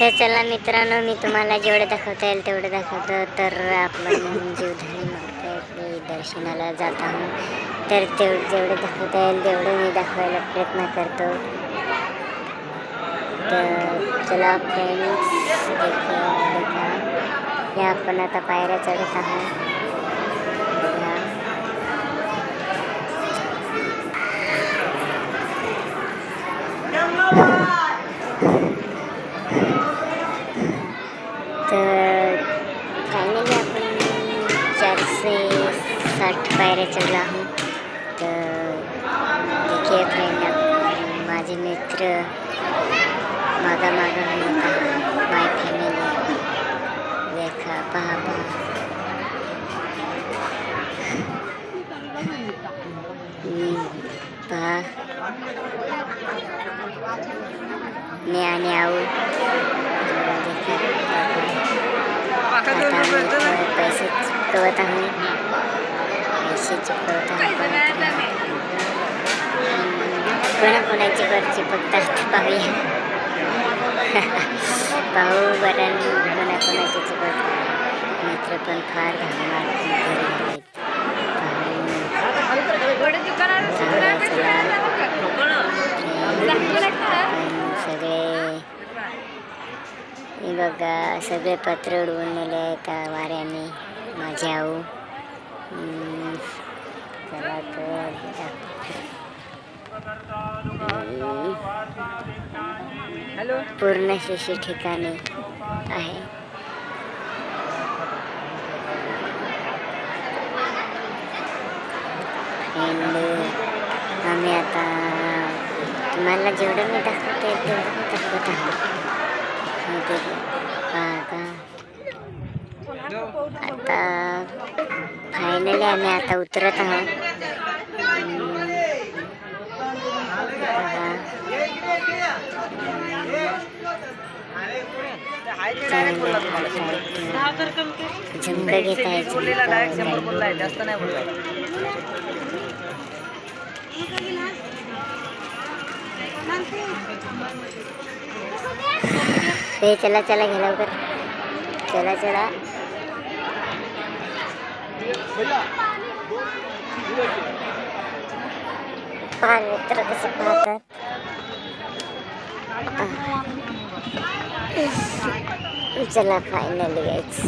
तर चला मित्रांनो, मी तुम्हाला जेवढं दाखवता येईल तेवढं दाखवतो. तर आपण जीवधारी मातेच्या दर्शनाला जात आहोत. तर जेवढं दाखवता येईल तेवढं मी दाखवायला प्रयत्न करतो. तर चला फ्रेंड्स, देखा या आपण आता पायऱ्या चढत आहोत. तर फायनली आपण 460 पायऱ्या चढला आहोत. तर देखिए फ्रेंड, माझे मित्र मागा माय फॅमिली देखा पहा मैं आने आऊँ. पैसे चुकवत आहे. कोणाकोणाची वरची फक्त पाहूया. पाहू बरं कोणाकोणाची चुकवत. मित्र पण फार सगळे बघा, सगळे पत्र उडवून नेले आहेत वाऱ्याने. माझे आऊ चला तर पूर्ण शिशी ठिकाणी आहे. आम्ही आता तुम्हाला जेवढं मी दाखवते तेवढं मी दाखवत आहोत. आता फायनली आम्ही आता उतरत आहोत. झुंब घेत आहे. चला चला घे लवकर. चला चला. पहा मित्र कसं पाहतात. चला फायनली गाईज.